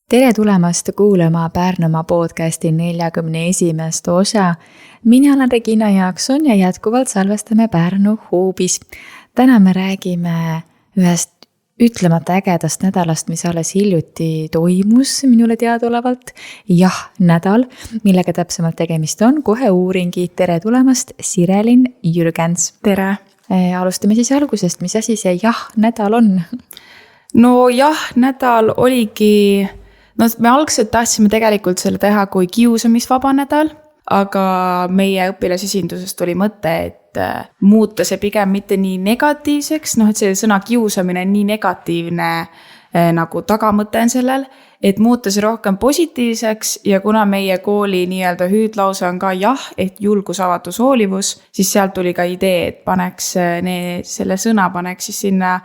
Tere tulemast kuulama Pärnumaa podcasti 41. osa. Mina olen Regina Jaakson ja jätkuvalt salvestame Pärnu Hoobis. Täna me räägime ühest ütlemata ägedast nädalast, mis alles hiljuti toimus minule teadaolevalt. Jah, nädal, millega täpsemalt tegemist on. Kohe uuringi. Tere tulemast, Sirelin Jürgens. Tere! Alustame siis algusest, mis asi see jah, nädal on? No jah, nädal oligi... No me algselt tahtsime tegelikult selle teha kui kiusamisvaba nädal, aga meie õpilasesindusest tuli mõte, et muuta see pigem mitte nii negatiivseks, et see sõna kiusamine on nii negatiivne nagu tagamõte on sellel, et muuta see rohkem positiivseks ja kuna meie kooli nii-öelda hüüdlause on ka jah, et julgus, avatus, hoolivus, siis sealt tuli ka idee, et selle sõna paneks siis sinna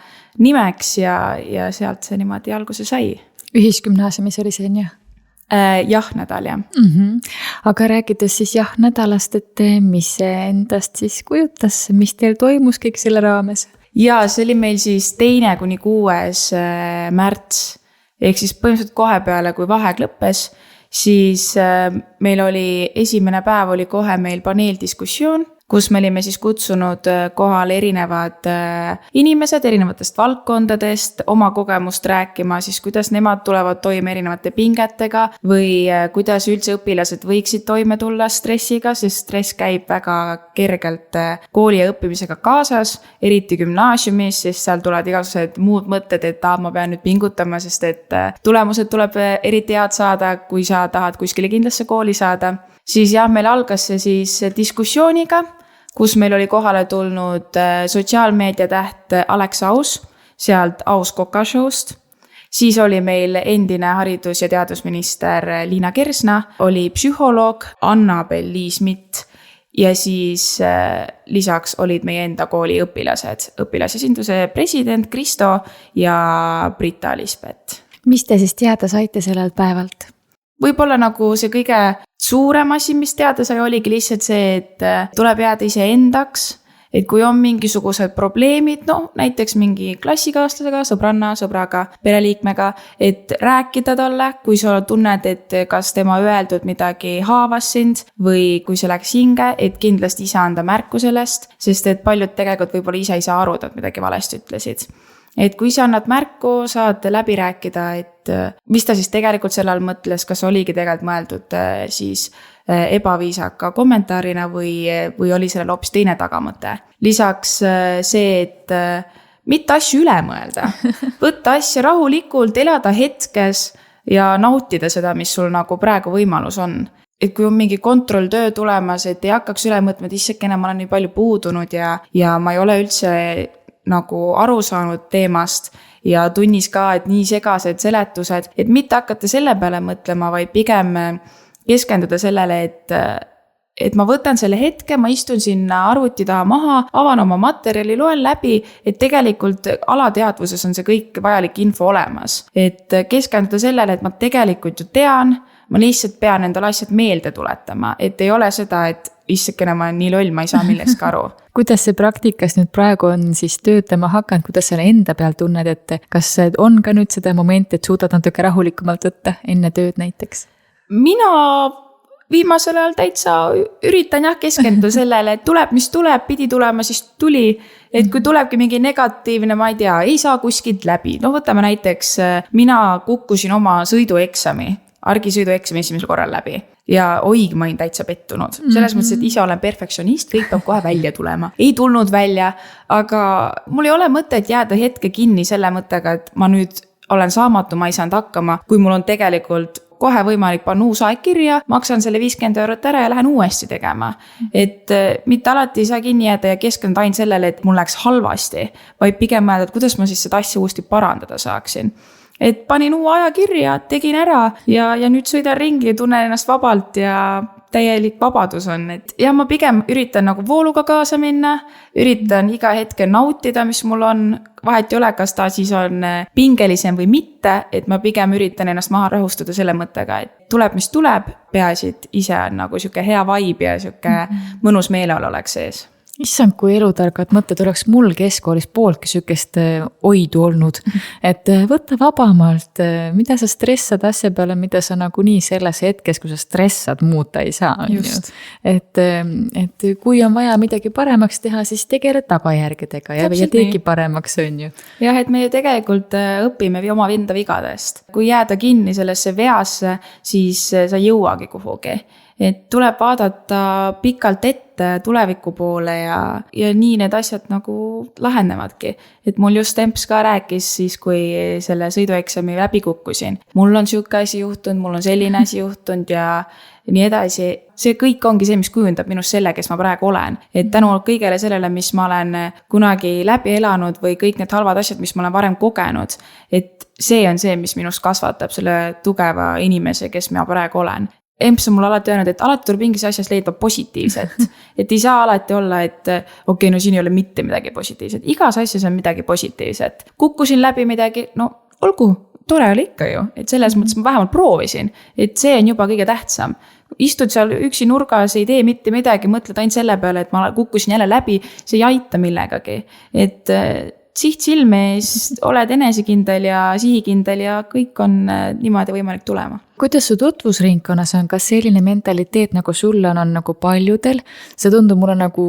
nimeks ja sealt see niimoodi alguse sai. Ühisgümnaasiumis oli see, jah? Jah, nädal, jah. Aga rääkides siis jah nädalast, et mis see endast siis kujutas, mis teil toimus kõik selle raames? Ja see oli meil siis 2. kuni 6. märts, ehk siis põhimõtteliselt kohe peale, kui vaheaeg lõppes, siis meil oli esimene päev oli kohe meil paneeldiskussioon, kus me olime siis kutsunud kohale erinevad inimesed erinevatest valdkondadest oma kogemust rääkima, siis kuidas nemad tulevad toime erinevate pingetega või kuidas üldse õpilased võiksid toime tulla stressiga, sest stress käib väga kergelt kooli ja õppimisega kaasas, eriti gümnaasiumis, sest seal tulevad igasugused muud mõtted, et ma pean nüüd pingutama, sest et tulemused tuleb eriti head saada, kui sa tahad kuskile kindlasse kooli saada. Siis jah, meil algas see siis diskussiooniga, kus meil oli kohale tulnud sotsiaalmeedia täht Alex Aus, sealt Aus Koka Show'st. Siis oli meil endine haridus- ja teadusminister Liina Kersna, oli psühholoog Annabel-Liis Mitt ja siis lisaks olid meie enda kooli õpilased, õpilasesinduse president Kristo ja Brita Lisbeth. Mis te siis teada saite sellelt päevalt? Võib-olla nagu see kõige suurem asi, mis teada sai, oligi lihtsalt see, et tuleb jääda ise endaks, et kui on mingisugused probleemid, näiteks mingi klassikaaslasega, sõbranna, sõbraga, pereliikmega, et rääkida talle, kui sa tunned, et kas tema öeldud midagi haavas sind või kui see läks hinge, et kindlasti ise anda märku sellest, sest et paljud tegelikult võib-olla ise ei saa aru, et midagi valesti ütlesid. Et kui sa annad märku, saad läbi rääkida, et mis ta siis tegelikult selle all mõtles, kas oligi tegelikult mõeldud siis ebaviisaka kommentaarina või oli sellel hoopis teine tagamõte. Lisaks see, et mitte asju üle mõelda, võtta asja rahulikult, elada hetkes ja nautida seda, mis sul nagu praegu võimalus on. Et kui on mingi kontrolltöö tulemas, et ei hakkaks üle mõtma, et issekene ma olen nii palju puudunud ja ma ei ole üldse nagu aru saanud teemast ja tunnis ka, et nii segased seletused, et mitte hakata selle peale mõtlema, vaid pigem keskenduda sellele, et ma võtan selle hetke, ma istun sinna arvuti taha maha, avan oma materjali, loen läbi, et tegelikult alateadvuses on see kõik vajalik info olemas. Et keskenduda sellele, et ma tegelikult ju tean, ma lihtsalt pean endale asjad meelde tuletama, et ei ole seda, et issekene ma olen nii loll, ma ei saa millekski aru. Kuidas see praktikas nüüd praegu on siis töötama hakanud, kuidas sa enda peal tunned, et kas on ka nüüd seda momenti, et suudad natuke rahulikumalt võtta enne tööd näiteks? Mina viimasel ajal täitsa üritan keskenduda sellele, et tuleb, mis tuleb, pidi tulema, siis tuli. Et kui tulebki mingi negatiivne, ma ei tea, ei saa kuskilt läbi. Võtame näiteks, mina kukkusin oma sõidueksami, argisõidueksami esimesel korral läbi. Ja ma olin täitsa pettunud. Selles mõttes, et ise olen perfektsionist, kõik peab kohe välja tulema. Ei tulnud välja, aga mul ei ole mõtet jääda hetke kinni selle mõttega, et ma nüüd olen saamatu, ma ei saanud hakkama, kui mul on tegelikult kohe võimalik panna uus aeg kirja, maksan selle 50 € ära ja lähen uuesti tegema. Et mitte alati ei saa kinni jääda ja keskenduda ainult sellele, et mul läks halvasti, vaid pigem mõelda, et kuidas ma siis seda asja uuesti parandada saaksin. Et panin uue aja kirja, tegin ära ja nüüd sõidan ringi ja tunnen ennast vabalt ja täielik vabadus on. Et ja ma pigem üritan nagu vooluga kaasa minna, üritan iga hetke nautida, mis mul on, vahet ei ole, kas ta siis on pingelisem või mitte, et ma pigem üritan ennast maha rahustada selle mõttega, et tuleb, mis tuleb, peaasi, et ise on nagu siuke hea vibe ja siuke mõnus meeleolu oleks sees. issand, kui elutargad mõtted oleks mul keskkoolis pooltki sükest oidu olnud, et võtta vabamalt, mida sa stressad asja peale, mida sa nagunii selles hetkes, kui sa stressad, muuta ei saa. Et kui on vaja midagi paremaks teha, siis tegele tagajärgedega ja teegi paremaks, on ju. Jah, et me ju tegelikult õpime oma enda vigadest. Kui jääda kinni sellesse veasse, siis sa ei jõuagi kuhugi. Et tuleb vaadata pikalt ette tuleviku poole ja nii need asjad nagu lahenevadki. Et mul just Emps ka rääkis siis, kui selle sõidueksami läbi kukkusin. Mul on siuke asi juhtunud, mul on selline asi juhtunud ja nii edasi. See kõik ongi see, mis kujundab minust selle, kes ma praegu olen. Et tänu kõigele sellele, mis ma olen kunagi läbi elanud või kõik need halvad asjad, mis ma olen varem kogenud. Et see on see, mis minust kasvatab selle tugeva inimese, kes ma praegu olen. Emps on mulle alati öelnud, et alati tuleb mingis asjas leidma positiivset. Et ei saa alati olla, et okei, no siin ei ole mitte midagi positiivset. Igas asjas on midagi positiivset. Kukkusin läbi midagi, no olgu, tore oli ikka ju. Et selles mõttes ma vähemalt proovisin. Et see on juba kõige tähtsam. Istud seal üksi nurgas, ei tee mitte midagi, mõtled ainult selle peale, et ma kukkusin jälle läbi, see ei aita millegagi. Et siht silme ees, oled enesekindel ja sihikindel ja kõik on niimoodi võimalik tulema. Kuidas su tutvusringkonnas on, kas selline mentaliteet nagu sul on nagu paljudel? See tundub mulle nagu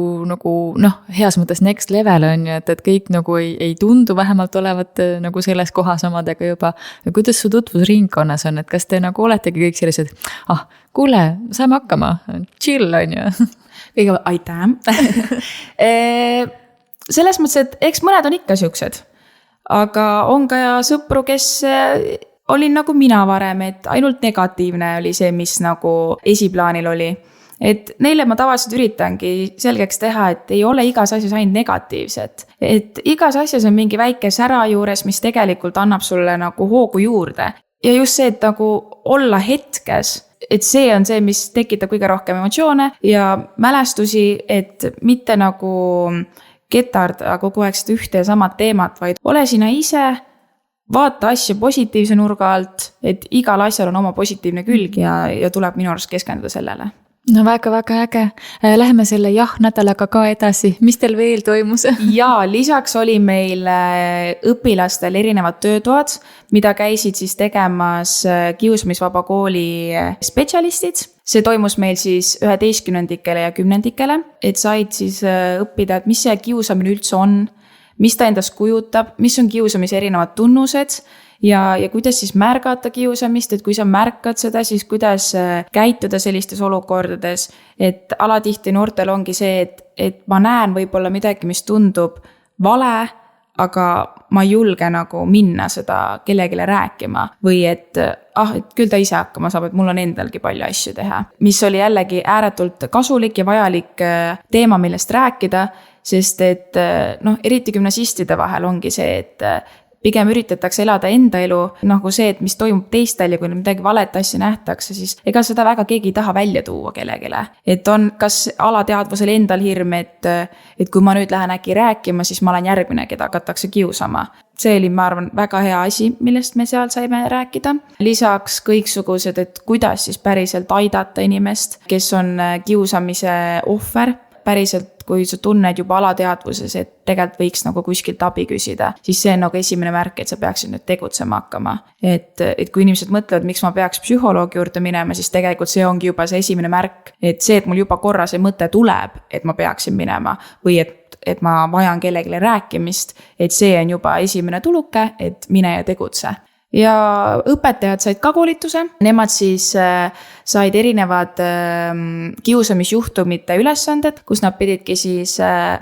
heas mõttes next level on ju, et kõik nagu ei tundu vähemalt olevat nagu selles kohas omadega juba. Ja kuidas su tutvusringkonnas on, et kas te nagu oletegi kõik sellised, kuule, saame hakkama, chill on ju? Kõigepealt, aitäh! Selles mõttes, et eks mõned on ikka siuksed, aga on ka sõpru, kes olin nagu mina varem, et ainult negatiivne oli see, mis nagu esiplaanil oli. Et neile ma tavaliselt üritangi selgeks teha, et ei ole igas asjas ainult negatiivset. Et igas asjas on mingi väike sära juures, mis tegelikult annab sulle nagu hoogu juurde. Ja just see, et nagu olla hetkes, et see on see, mis tekitab kõige rohkem emotsioone ja mälestusi, et mitte nagu ketarda kogu aeg seda ühte ja samad teemat, vaid ole sina ise, vaata asja positiivse nurga alt, et igal asjal on oma positiivne külg ja tuleb minu arust keskenduda sellele. No väga-väga äge. Läheme selle nädalaga ka edasi. Mis teil veel toimus? Ja lisaks oli meil õpilastel erinevad töötoad, mida käisid siis tegemas kiusamisvaba kooli spetsialistid. See toimus meil siis 11-ndikele ja 10-ndikele, et said siis õppida, et mis see kiusamine üldse on, mis ta endast kujutab, mis on kiusamise erinevad tunnused ja kuidas siis märgata kiusamist, et kui sa märkad seda, siis kuidas käituda sellistes olukordades, et alatihti noortel ongi see, et ma näen võib-olla midagi, mis tundub vale, aga ma ei julge nagu minna seda kellegile rääkima või et küll ta ise hakkama saab, et mul on endalgi palju asju teha. Mis oli jällegi ääretult kasulik ja vajalik teema, millest rääkida, sest et eriti gümnasistide vahel ongi see, et pigem üritatakse elada enda elu, nagu see, et mis toimub teistel ja kui midagi valet asja nähtakse, siis ega seda väga keegi ei taha välja tuua kellegile. Et on kas alateadvusel endal hirm, et kui ma nüüd lähen äkki rääkima, siis ma olen järgmine, keda hakatakse kiusama. See oli, ma arvan, väga hea asi, millest me seal saime rääkida. Lisaks kõiksugused, et kuidas siis päriselt aidata inimest, kes on kiusamise ohver. Päriselt, kui sa tunned juba alateadvuses, et tegelikult võiks nagu kuskilt abi küsida, siis see on nagu esimene märk, et sa peaksid nüüd tegutsema hakkama. Et kui inimesed mõtlevad, miks ma peaks psühholoogi juurde minema, siis tegelikult see ongi juba see esimene märk. Et see, et mul juba korra see mõte tuleb, et ma peaksin minema või et ma vajan kellegile rääkimist, et see on juba esimene tuluke, et mine ja tegutse. Ja õpetajad said ka koolituse, nemad siis said erinevad kiusamisjuhtumite ülesanded, kus nad pididki siis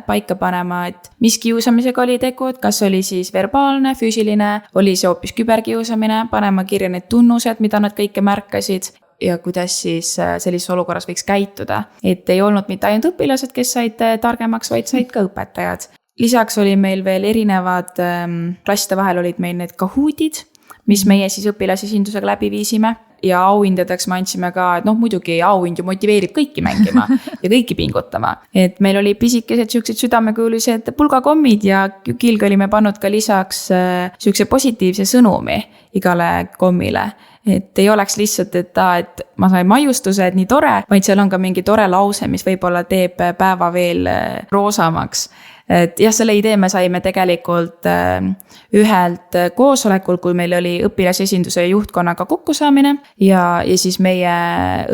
paika panema, et mis kiusamisega oli tegu, et kas oli siis verbaalne, füüsiline, oli see hoopis küberkiusamine, panema kirja need tunnused, mida nad kõike märkasid ja kuidas siis sellises olukorras võiks käituda. Et ei olnud mitte ainult õpilased, kes said targemaks, vaid said ka õpetajad. Lisaks oli meil veel erinevad klasside vahel olid meil need kahootid, mis meie siis õpilasesindusega läbi viisime. ja auhindadeks me andsime ka, et noh, muidugi auhind ju motiveerib kõiki mängima ja kõiki pingutama. Et meil oli pisikesed siuksed südamekuulised pulgakommid ja külge olime pannud ka lisaks siukse positiivse sõnumi igale kommile. Et ei oleks lihtsalt, et ma sain maiustuse, et nii tore, vaid seal on ka mingi tore lause, mis võib-olla teeb päeva veel roosamaks. Et jah, selle idee me saime tegelikult ühelt koosolekul, kui meil oli õpilasesinduse juhtkonnaga kokkusaamine ja siis meie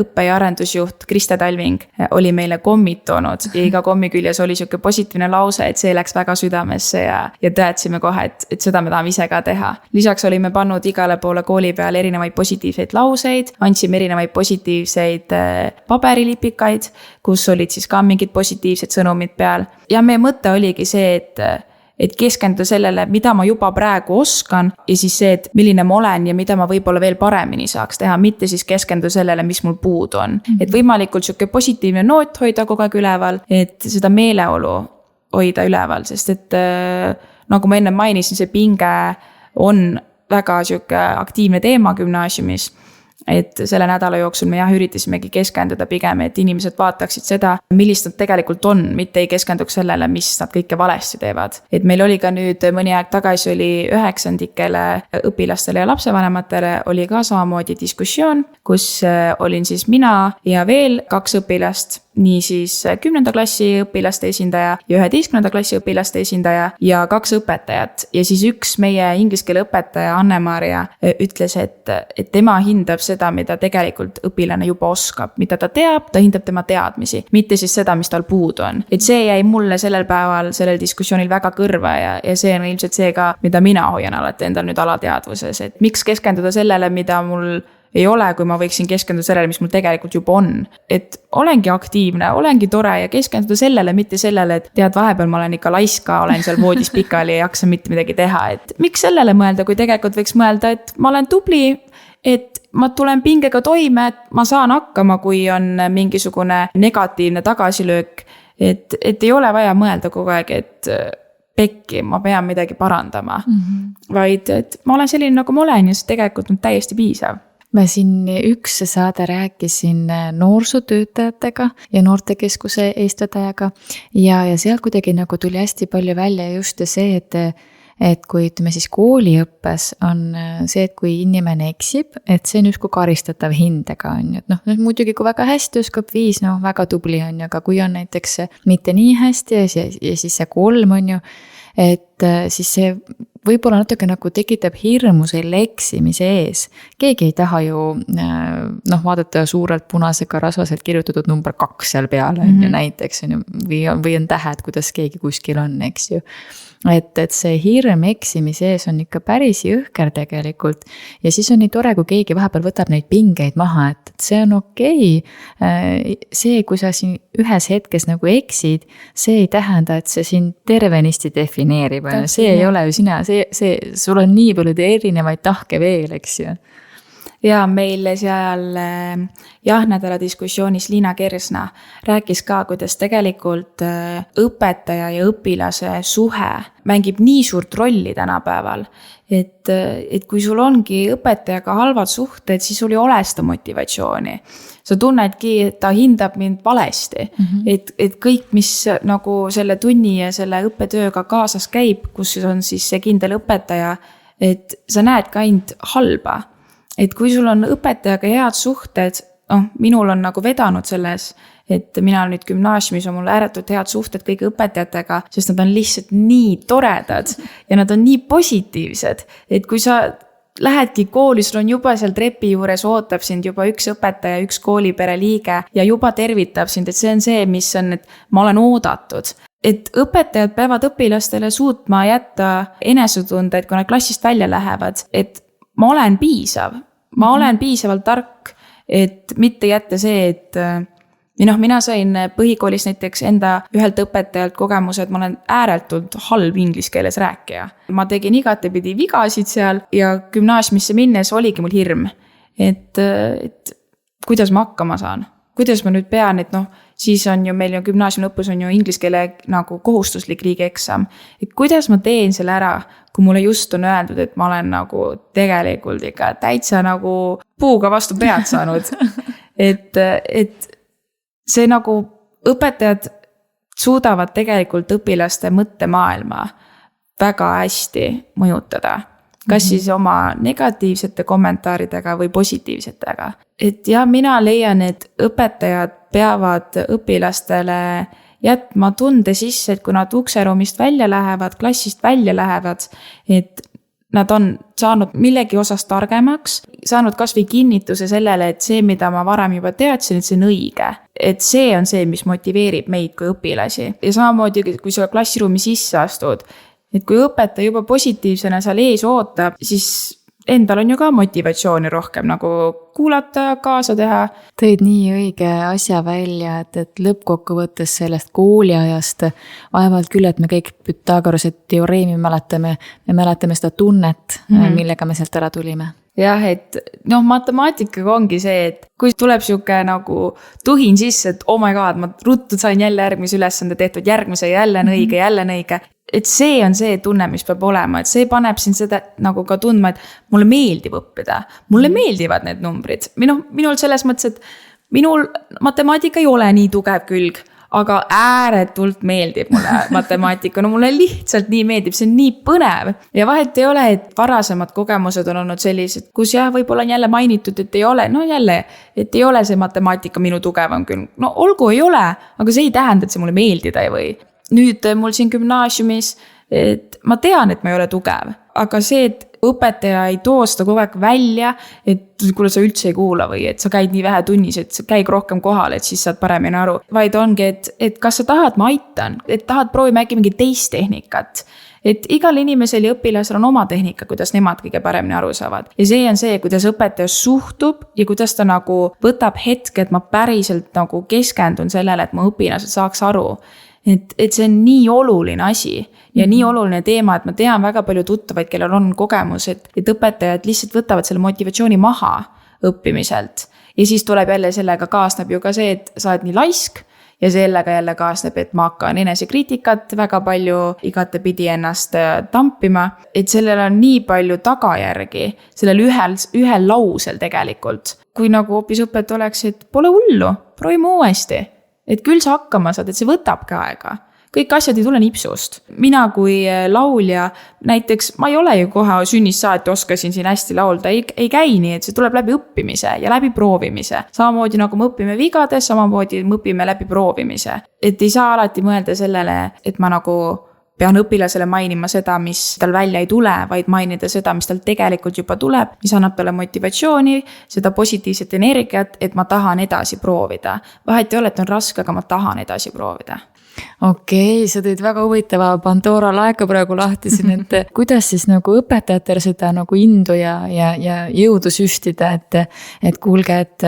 õppe- ja arendusjuht Kriste Talving oli meile kommid toonud ja iga kommi küljes oli siuke positiivne lause, et see läks väga südamesse ja teadsime kohe, et seda me tahame ise ka teha. Lisaks olime pannud igale poole kooli peale erinevaid positiivseid lauseid, andsime erinevaid positiivseid paberilipikaid, kus olid siis ka mingid positiivsed sõnumid peal. Ja meie mõte oligi see, et keskenduda sellele, mida ma juba praegu oskan ja siis see, et milline ma olen ja mida ma võib-olla veel paremini saaks teha, mitte siis keskenduda sellele, mis mul puudu on. Et võimalikult siuke positiivne noot hoida kogu aeg üleval, et seda meeleolu hoida üleval, sest et nagu ma enne mainisin, see pinge on väga siuke aktiivne teema gümnaasiumis. Et selle nädala jooksul me üritasimegi keskenduda pigem, et inimesed vaataksid seda, millist nad tegelikult on, mitte ei keskenduks sellele, mis nad kõike valesti teevad. Et meil oli ka nüüd mõni aeg tagasi oli 9-ndikele õpilastele ja lapsevanematele oli ka samamoodi diskussioon, kus olin siis mina ja veel 2 õpilast, nii siis 10. klassi õpilaste esindaja ja 11. klassi õpilaste esindaja ja 2 õpetajat. Ja siis üks meie inglise keele õpetaja Anne-Maria ütles, et tema hindab seda, mida tegelikult õpilane juba oskab, mida ta teab, ta hindab tema teadmisi, mitte siis seda, mis tal puudu on. Et see jäi mulle sellel päeval, sellel diskussioonil väga kõrva ja see on ilmselt see ka, mida mina hoian alati endal nüüd alateadvuses, et miks keskenduda sellele, mida mul ei ole, kui ma võiksin keskenduda sellele, mis mul tegelikult juba on. Et olengi aktiivne, olengi tore ja keskenduda sellele, mitte sellele, et tead, vahepeal ma olen ikka laiska, olen seal voodis pikali ja ei jaksa mitte midagi teha. Et miks sellele mõelda, kui tegelikult võiks mõelda, et ma olen tubli, et ma tulen pingega toime, et ma saan hakkama, kui on mingisugune negatiivne tagasilöök. Et ei ole vaja mõelda kogu aeg, et pekki, ma pean midagi parandama. Vaid, et ma olen selline, nagu ma olen ja see tegelikult on täiesti piisav. Ma siin üks saade rääkisin noorsootöötajatega ja noortekeskuse eestvedajaga ja seal kuidagi nagu tuli hästi palju välja just see, et kui ütleme siis kooliõppes on see, et kui inimene eksib, et see on justkui karistatav hindega on ju, et noh, muidugi kui väga hästi oskab 5, no väga tubli on ju, aga kui on näiteks mitte nii hästi ja siis see 3 on ju, et siis see võib-olla natuke nagu tekitab hirmu selle eksimise ees. Keegi ei taha ju vaadata suurelt punasega rasvaselt kirjutatud number 2 seal peale on ju näiteks on ju, või on tähed, kuidas keegi kuskil on, eks ju. Et see hirm eksimise ees on ikka päris jõhker tegelikult ja siis on nii tore, kui keegi vahepeal võtab neid pingeid maha, et see on okei. See, kui sa siin ühes hetkes nagu eksid, see ei tähenda, et see siin tervenisti defineerib. See ei ole ju sina, sul on nii palju erinevaid tahke veel, eks ju. Ja meil seal nädala diskussioonis Liina Kersna rääkis ka, kuidas tegelikult õpetaja ja õpilase suhe mängib nii suurt rolli tänapäeval, et kui sul ongi õpetajaga halvad suhted, siis sul ei ole seda motivatsiooni. Sa tunnedki, et ta hindab mind valesti, et kõik, mis nagu selle tunni ja selle õppetööga kaasas käib, kus on siis see kindel õpetaja, et sa näed ka ainult halba. Et kui sul on õpetajaga head suhted, minul on nagu vedanud selles, et mina olen nüüd gümnaasiumis on mul ääretult head suhted kõigi õpetajatega, sest nad on lihtsalt nii toredad ja nad on nii positiivsed, et kui sa lähedki kooli, sul on juba seal trepi juures ootab sind juba üks õpetaja, üks koolipere liige ja juba tervitab sind, et see on see, mis on, et ma olen oodatud. Et õpetajad peavad õpilastele suutma jätta enesetunde, et kui nad klassist välja lähevad, et ma olen piisav, ma olen piisavalt tark, et mitte jätta see, et mina sain põhikoolis näiteks enda ühelt õpetajalt kogemuse, et ma olen ääretult halb inglise keeles rääkija. Ma tegin igatepidi vigasid seal ja gümnaasiumisse minnes oligi mul hirm, et kuidas ma hakkama saan, kuidas ma nüüd pean, et siis on ju meil ju gümnaasiumi lõpus on ju inglise keele nagu kohustuslik riigieksam. Et kuidas ma teen selle ära, kui mulle just on öeldud, et ma olen nagu tegelikult ikka täitsa nagu puuga vastu pead saanud. et see nagu õpetajad suudavad tegelikult õpilaste mõttemaailma väga hästi mõjutada. Kas siis oma negatiivsete kommentaaridega või positiivsetega. Et ja mina leian, et õpetajad peavad õpilastele jätma tunde sisse, et kui nad ukseruumist välja lähevad, klassist välja lähevad, et nad on saanud millegi osas targemaks, saanud kas või kinnituse sellele, et see, mida ma varem juba teadsin, et see on õige. Et see on see, mis motiveerib meid kui õpilasi. Ja samamoodi, kui sa klassiruumi sisse astud, et kui õpetaja juba positiivsena seal ees ootab, siis endal on ju ka motivatsiooni rohkem nagu kuulata, kaasa teha. Tõid nii õige asja välja, et lõppkokkuvõttes sellest kooliajast vaevalt küll, et me kõik Pythagorase teoreemi mäletame, me mäletame seda tunnet, millega me sealt ära tulime. Jah, et matemaatikaga ongi see, et kui tuleb siuke nagu tuhin sisse, et oh my god, ma ruttu sain jälle järgmise ülesande tehtud, järgmise jälle on õige. Et see on see tunne, mis peab olema, et see paneb siin seda nagu ka tundma, et mulle meeldib õppida. Mulle meeldivad need numbrid. Minul selles mõttes, et minul matemaatika ei ole nii tugev külg, aga ääretult meeldib mulle matemaatika. No mulle lihtsalt nii meeldib, see on nii põnev. Ja vahet ei ole, et varasemad kogemused on olnud sellised, kus jah, võib-olla on jälle mainitud, et ei ole, et ei ole see matemaatika minu tugevam külg. No olgu ei ole, aga see ei tähenda, et see mulle meeldida ei või. Nüüd mul siin gümnaasiumis, et ma tean, et ma ei ole tugev, aga see, et õpetaja ei too seda kogu aeg välja, et kuule sa üldse ei kuula või et sa käid nii vähe tunnis, et sa käid rohkem kohal, et siis saad paremini aru. Vaid ongi, et kas sa tahad, ma aitan, et tahad proovima äkki mingi teist tehnikat. Et igal inimesel ja õpilasel on oma tehnika, kuidas nemad kõige paremini aru saavad. Ja see on see, kuidas õpetaja suhtub ja kuidas ta nagu võtab hetke, et ma päriselt nagu keskendun sellele, et mu õpilased saaks aru. Et see on nii oluline asi ja nii oluline teema, et ma tean väga palju tuttavaid, kellel on kogemus, et õpetajad lihtsalt võtavad selle motivatsiooni maha õppimiselt. Ja siis tuleb jälle sellega kaasneb ju ka see, et sa oled nii laisk ja sellega jälle kaasneb, et ma hakkan enesekriitikat väga palju igatepidi ennast tampima. Et sellel on nii palju tagajärgi sellel ühel lausel tegelikult. Kui nagu hoopis õpetaja oleks, et pole hullu, proovime uuesti. Et küll sa hakkama saad, et see võtab ka aega. Kõik asjad ei tule nipsust. Mina kui laulja, näiteks ma ei ole ju kohe sünnist saati oskasin siin hästi laulda, ei käi nii, et see tuleb läbi õppimise ja läbi proovimise. Samamoodi nagu me õpime vigades, samamoodi me õpime läbi proovimise. Et ei saa alati mõelda sellele, et ma nagu pean õpilasele mainima seda, mis tal välja ei tule, vaid mainida seda, mis tal tegelikult juba tuleb, mis annab talle motivatsiooni, seda positiivset energiat, et ma tahan edasi proovida. Vahet ei ole, et on raske, aga ma tahan edasi proovida. Okei, sa tõid väga huvitava Pandora laeka praegu lahti siin, et kuidas siis nagu õpetajatel seda nagu indu ja jõudu süstida, et kuulge, et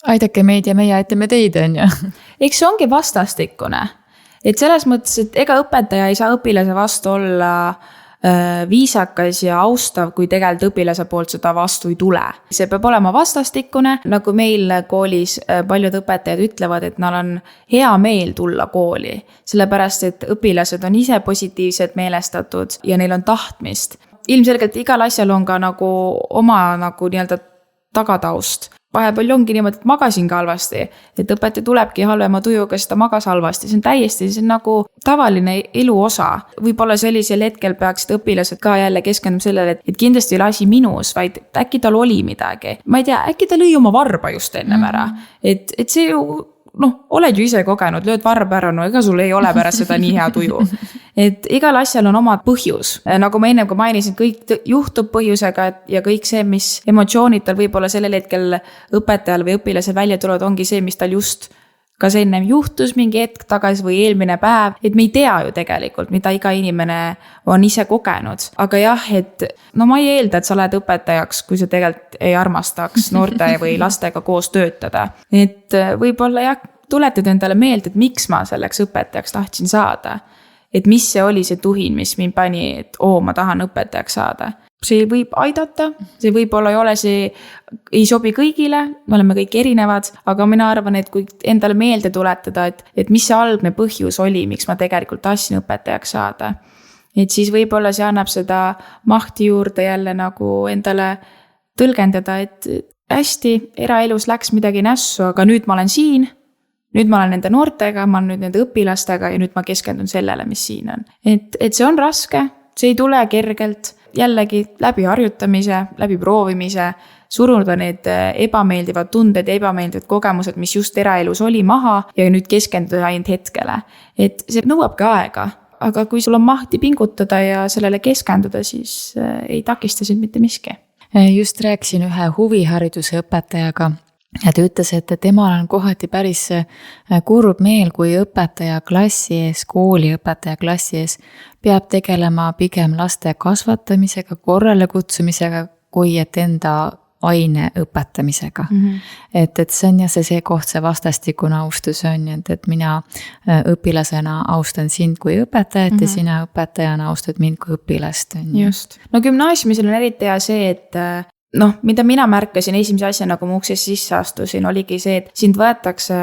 aidake meid ja meie aitame teid, on ju. Eks see ongi vastastikune. Et selles mõttes, et ega õpetaja ei saa õpilase vastu olla viisakas ja austav, kui tegelikult õpilase poolt seda vastu ei tule. See peab olema vastastikune, nagu meil koolis paljud õpetajad ütlevad, et neil on hea meel tulla kooli, sellepärast et õpilased on ise positiivselt meelestatud ja neil on tahtmist. Ilmselgelt igal asjal on ka nagu oma nagu nii-öelda tagataust. Vahepeal ongi niimoodi, et magasin ka halvasti, et õpetaja tulebki halvema tujuga, seda magas halvasti. See on nagu tavaline elu osa. Võib-olla sellisel hetkel peaksid õpilased ka jälle keskenduma sellele, et kindlasti ei ole asi minus, vaid äkki tal oli midagi. Ma ei tea, äkki ta lõi oma varba just ennem ära. Et see ju, oled ju ise kogenud, lööd varba ära, ega sul ei ole pärast seda nii hea tuju. Et igal asjal on oma põhjus. Nagu ma ennem ka mainisin, kõik juhtub põhjusega ja kõik see, mis emotsioonid tal võib-olla sellel hetkel õpetajal või õpilasel välja tulevad, ongi see, mis tal just kas ennem juhtus mingi hetk tagasi või eelmine päev. Et me ei tea ju tegelikult, mida iga inimene on ise kogenud. Aga jah, et ma ei eelda, et sa oled õpetajaks, kui sa tegelikult ei armastaks noorte või lastega koos töötada. Et võib-olla jah, tuletad endale meelde, et miks ma selleks õpetajaks tahtsin saada. Et mis see oli see tuhin, mis mind pani, et ma tahan õpetajaks saada. see võib aidata, see võib-olla ei sobi kõigile, me oleme kõik erinevad, aga mina arvan, et kui endale meelde tuletada, et mis see algne põhjus oli, miks ma tegelikult tahtsin õpetajaks saada, et siis võib-olla see annab seda mahti juurde jälle nagu endale tõlgendada, et hästi, eraelus läks midagi nässu, aga nüüd ma olen siin, nüüd ma olen nende noortega, ma olen nüüd nende õpilastega ja nüüd ma keskendun sellele, mis siin on. Et see on raske, see ei tule kergelt, jällegi läbi harjutamise, läbi proovimise, suruda need ebameeldivad tunded ja ebameeldivad kogemused, mis just eraelus oli maha ja nüüd keskenduda ainult hetkele. Et see nõuabki aega, aga kui sul on mahti pingutada ja sellele keskenduda, siis ei takista sind mitte miski. Just rääkisin ühe huvihariduse õpetajaga ja ta ütles, et temal on kohati päris kurb meel, kui õpetaja klassi ees, kooliõpetaja klassi ees peab tegelema pigem laste kasvatamisega, korrale kutsumisega, kui et enda aine õpetamisega. Et see on ja see koht, see vastastikune austus on, et mina õpilasena austan sind kui õpetajat ja sina õpetajana austad mind kui õpilast. Just. No gümnaasiumis on eriti hea see, et mida mina märkasin esimese asjana, kui ma uksest sisse astusin, oligi see, et sind võetakse,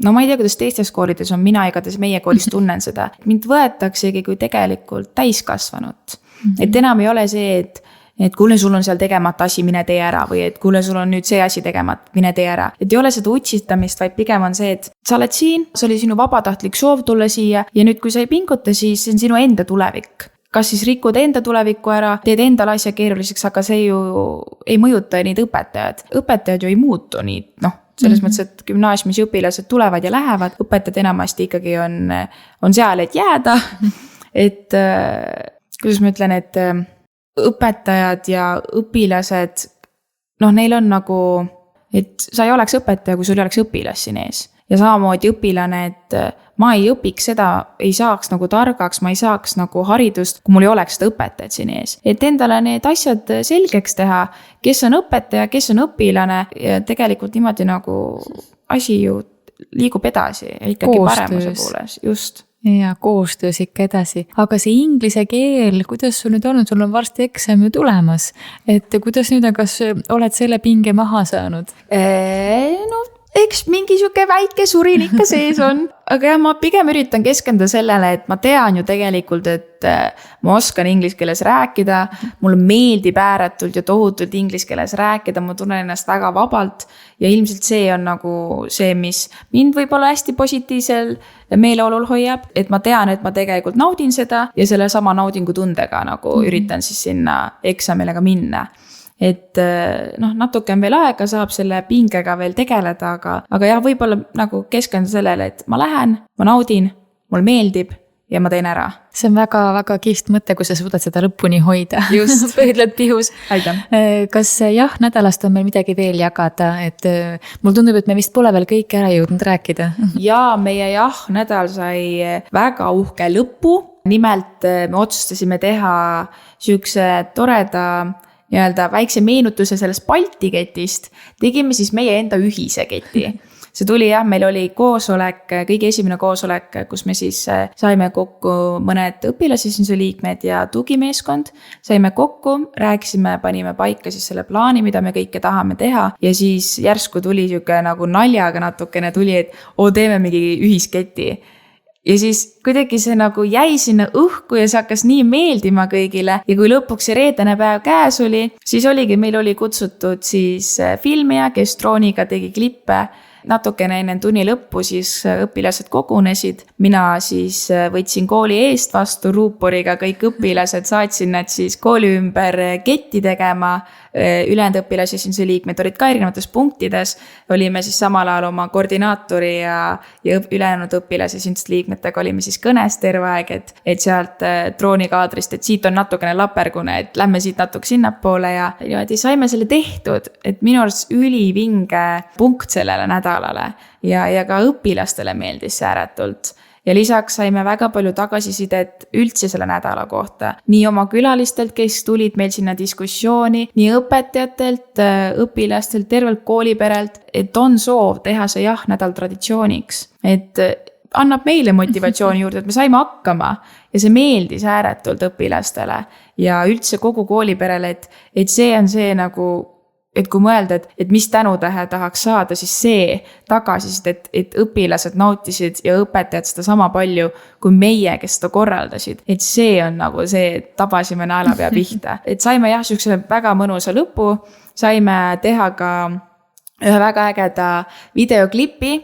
ma ei tea, kuidas teistes koolides on, mina igatahes meie koolis tunnen seda, mind võetaksegi kui tegelikult täiskasvanut. Et enam ei ole see, et kuule, sul on seal tegemata asi, mine tee ära, või et kuule, sul on nüüd see asi tegemata, mine tee ära. Et ei ole seda utsitamist, vaid pigem on see, et sa oled siin, see oli sinu vabatahtlik soov tulla siia ja nüüd, kui sa ei pinguta, siis see on sinu enda tulevik. Kas siis rikud enda tulevikku ära, teed endal asja keeruliseks, aga see ju ei mõjuta neid õpetajad. Õpetajad ju ei muutu nii, selles mõttes, et gümnaasiumis õpilased tulevad ja lähevad, õpetajad enamasti ikkagi on seal, et jääda. Et kuidas ma ütlen, et õpetajad ja õpilased, neil on nagu, et sa ei oleks õpetaja, kui sul ei oleks õpilas siin ees. Ja samamoodi õpilane, et ma ei õpiks seda, ei saaks nagu targaks, ma ei saaks nagu haridust, kui mul ei oleks seda õpetajat siin ees. Et endale need asjad selgeks teha, kes on õpetaja, kes on õpilane ja tegelikult niimoodi nagu asi ju liigub edasi ja ikkagi paremuse pooles, just. Ja koostöös ikka edasi. Aga see inglise keel, kuidas sul nüüd on? Sul on varsti eksam ju tulemas. Et kuidas nüüd, kas oled selle pinge maha saanud? Eks mingi siuke väike surin ikka sees on. Aga jah, ma pigem üritan keskenduda sellele, et ma tean ju tegelikult, et ma oskan inglise keeles rääkida. Mulle meeldib ääretult ja tohutult inglise keeles rääkida. Ma tunnen ennast väga vabalt ja ilmselt see on nagu see, mis mind võib-olla hästi positiivsel meeleolul hoiab. Et ma tean, et ma tegelikult naudin seda ja selle sama naudingu tundega nagu üritan siis sinna eksamile ka minna. Et natuke on veel aega, saab selle pingega veel tegeleda, aga jah, võib-olla nagu keskenduda sellele, et ma lähen, ma naudin, mul meeldib ja ma teen ära. See on väga kihvt mõte, kui sa suudad seda lõpuni hoida. Just. Pöödled pihus. Aitäh. Kas nädalast on meil midagi veel jagada? Et mul tundub, et me vist pole veel kõik ära jõudnud rääkida. Ja meie nädal sai väga uhke lõpu. Nimelt me otsustasime teha siukse toreda väikse meenutuse sellest Balti ketist, tegime siis meie enda ühise keti. See tuli meil oli koosolek, kõige esimene koosolek, kus me siis saime kokku mõned õpilasesinduse liikmed ja tugimeeskond. Saime kokku, rääkisime, panime paika siis selle plaani, mida me kõike tahame teha ja siis järsku tuli siuke nagu naljaga natukene tuli, et teeme mingi ühisketi. Ja siis kuidagi see nagu jäi sinna õhku ja see hakkas nii meeldima kõigile. Ja kui lõpuks see reedene päev käes oli, siis meil oli kutsutud siis filmija, kes drooniga tegi klippe. Natukene enne tunni lõppu siis õpilased kogunesid. Mina siis võtsin kooli eest vastu ruuporiga, kõik õpilased saatsin nad siis kooli ümber ketti tegema. Ülejäänud õpilasesinduse liikmed olid ka erinevates punktides. Olime siis samal ajal oma koordinaatori ja ülejäänud õpilasesinduse liikmetega olime siis kõnes terve aeg, et sealt droonikaadrist, et siit on natukene lapergune, et lähme siit natuke sinnapoole ja saime selle tehtud, et minu arust ülivinge punkt sellele nädalale ja ka õpilastele meeldis see ääretult. Ja lisaks saime väga palju tagasisidet üldse selle nädala kohta. Nii oma külalistelt, kes tulid meil sinna diskussiooni, nii õpetajatelt, õpilastelt, tervelt kooliperelt, et on soov teha see nädal traditsiooniks. Et annab meile motivatsiooni juurde, et me saime hakkama ja see meeldis ääretult õpilastele ja üldse kogu kooliperele, et see on see nagu, et kui mõelda, et mis tänutähe tahaks saada, siis see tagasiside, et õpilased nautisid ja õpetajad seda sama palju kui meie, kes seda korraldasid. Et see on nagu see, et tabasime naelapea pihta. Et saime jah, sihukese väga mõnusa lõpu, saime teha ka ühe väga ägeda videoklipi,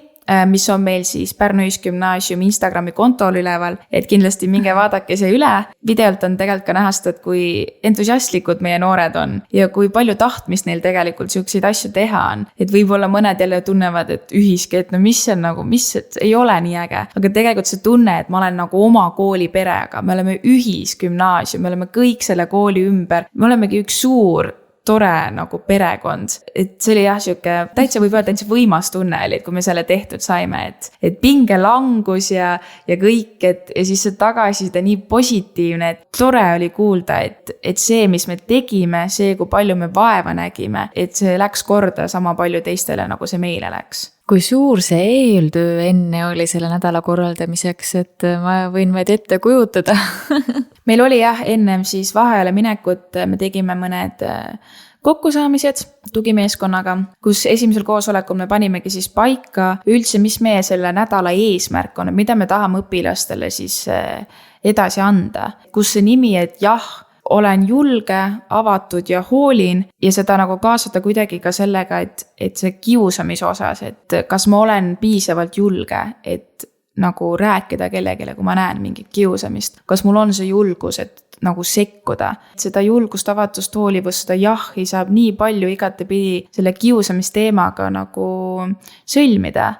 mis on meil siis Pärnu Ühisgümnaasiumi Instagrami kontol üleval, et kindlasti minge vaadake see üle. Videolt on tegelikult ka näha seda, et kui entusiastlikud meie noored on ja kui palju tahtmist neil tegelikult siukseid asju teha on. Et võib-olla mõned jälle tunnevad, et ühiski, et no mis on nagu, mis ei ole nii äge. Aga tegelikult see tunne, et ma olen nagu oma kooli perega, me oleme ühisgümnaasium, me oleme kõik selle kooli ümber, me olemegi üks suur tore nagu perekond, et see oli jah, siuke täitsa võib öelda, täitsa võimas tunne oli, et kui me selle tehtud saime, et pingelangus ja kõik, ja siis see tagasiside nii positiivne, et tore oli kuulda, et see, mis me tegime, see, kui palju me vaeva nägime, et see läks korda sama palju teistele, nagu see meile läks. Kui suur see eeltöö enne oli selle nädala korraldamiseks, et ma võin vaid ette kujutada? Meil oli jah, ennem siis vaheajale minekut, me tegime mõned kokkusaamised tugimeeskonnaga, kus esimesel koosolekul me panimegi siis paika üldse, mis meie selle nädala eesmärk on, mida me tahame õpilastele siis edasi anda. Kus see nimi, et jah, olen julge, avatud ja hoolin ja seda nagu kaasata kuidagi ka sellega, et see kiusamise osas, et kas ma olen piisavalt julge, et nagu rääkida kellegile, kui ma näen mingit kiusamist. Kas mul on see julgus, et nagu sekkuda. Seda julgust, avatust, hoolivust, seda jahi saab nii palju igatepidi selle kiusamisteemaga nagu sõlmida.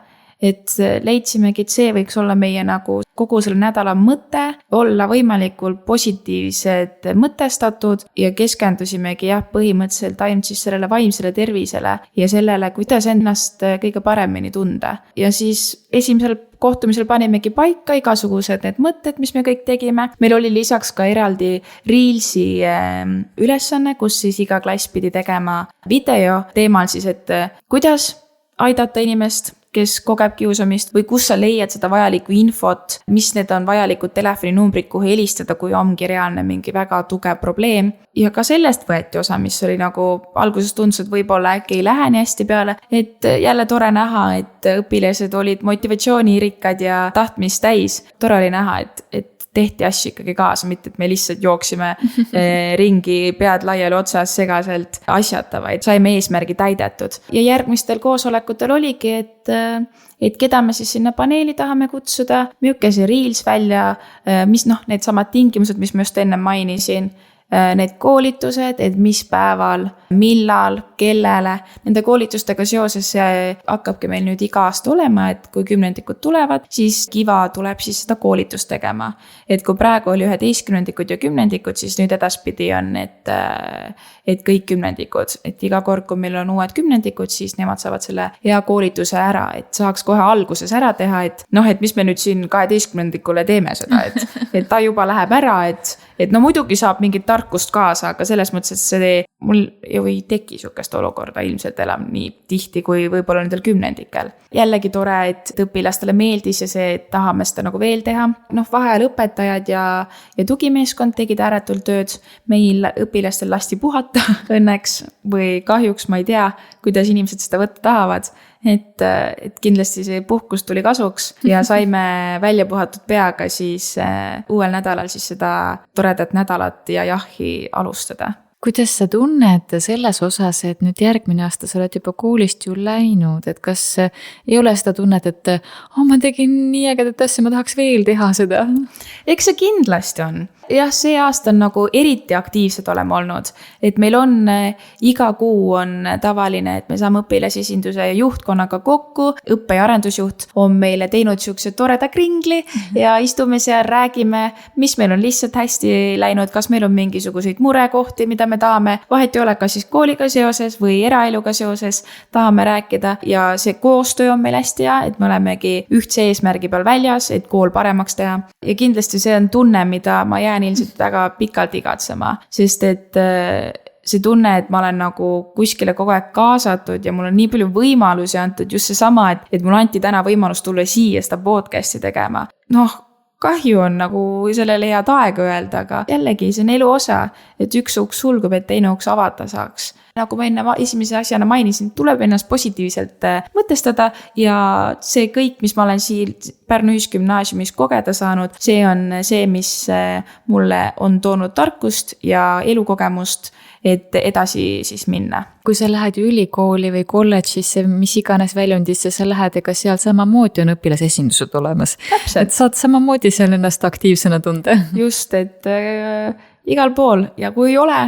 Et leidsimegi, et see võiks olla meie nagu kogu selle nädala mõte, olla võimalikult positiivsed mõtestatud ja keskendusimegi jah, põhimõtteliselt ainult siis sellele vaimsele tervisele ja sellele, kuidas ennast kõige paremini tunda. Ja siis esimesel kohtumisel panimegi paika igasugused need mõtted, mis me kõik tegime. Meil oli lisaks ka eraldi Reelsi ülesanne, kus siis iga klass pidi tegema video teemal siis, et kuidas aidata inimest, kes kogeb kiusamist või kus sa leiad seda vajalikku infot, mis need on vajalikud telefoninumbrid, kuhu helistada, kui ongi reaalne mingi väga tugev probleem. Ja ka sellest võeti osa, mis oli nagu alguses tundus, et võib-olla äkki ei lähe nii hästi peale, et jälle tore näha, et õpilased olid motivatsioonirikkad ja tahtmist täis. Tore oli näha, et tehti asju ikkagi kaasa, mitte et me lihtsalt jooksime ringi pead laiali otsas segaselt asjata, vaid saime eesmärgi täidetud. Ja järgmistel koosolekutel oligi, et keda me siis sinna paneeli tahame kutsuda, milline see Reels välja, mis need samad tingimused, mis ma just enne mainisin, need koolitused, et mis päeval, millal, kellele. Nende koolitustega seoses see hakkabki meil nüüd iga aasta olema, et kui kümnendikud tulevad, siis Kiva tuleb siis seda koolitust tegema. Et kui praegu oli 11 ja 10, siis nüüd edaspidi on, et kõik kümnendikud. Et iga kord, kui meil on uued kümnendikud, siis nemad saavad selle hea koolituse ära, et saaks kohe alguses ära teha, et mis me nüüd siin 12-ndikule teeme seda, et ta juba läheb ära, et no muidugi saab mingit tarkust kaasa, aga selles mõttes, et see mul ju ei teki sihukest olukorda ilmselt enam nii tihti kui võib-olla nendel kümnendikel. Jällegi tore, et õpilastele meeldis ja see, et tahame seda nagu veel teha. Vaheajal õpetajad ja tugimeeskond tegid ääretult tööd. Meil õpilastel lasti puhata õnneks või kahjuks, ma ei tea, kuidas inimesed seda võtta tahavad. Et kindlasti see puhkus tuli kasuks ja saime välja puhatud peaga siis uuel nädalal siis seda toredat nädalat ja jahi alustada. Kuidas sa tunned selles osas, et nüüd järgmine aasta sa oled juba koolist ju läinud, et kas ei ole seda tunnet, et ma tegin nii ägedat asja, ma tahaks veel teha seda? Eks see kindlasti on. Jah, see aasta on nagu eriti aktiivsed oleme olnud, et meil on iga kuu on tavaline, et me saame õpilasesinduse juhtkonnaga kokku, õppe- ja arendusjuht on meile teinud siukse toreda kringli ja istume seal, räägime, mis meil on lihtsalt hästi läinud, kas meil on mingisuguseid murekohti, mida me tahame, vahet ei ole, kas siis kooliga seoses või eraeluga seoses tahame rääkida ja see koostöö on meil hästi hea, et me olemegi ühtse eesmärgi peal väljas, et kool paremaks teha ja kindlasti see on tunne, mida ma jään ilmselt väga pikalt igatsema, sest et see tunne, et ma olen nagu kuskile kogu aeg kaasatud ja mul on nii palju võimalusi antud, just seesama, et mulle anti täna võimalus tulla siia seda podcast'i tegema. Noh, kahju on nagu sellele head aega öelda, aga jällegi see on elu osa, et üks uks sulgub, et teine uks avada saaks. Nagu ma enne esimese asjana mainisin, tuleb ennast positiivselt mõtestada ja see kõik, mis ma olen siin Pärnu Ühisgümnaasiumis kogeda saanud, see on see, mis mulle on toonud tarkust ja elukogemust, et edasi siis minna. Kui sa lähed ülikooli või kolledžisse, mis iganes väljundisse sa lähed, ega seal samamoodi on õpilasesindused olemas. Täpselt. Et saad samamoodi seal ennast aktiivsena tunda. Just, et igal pool ja kui ei ole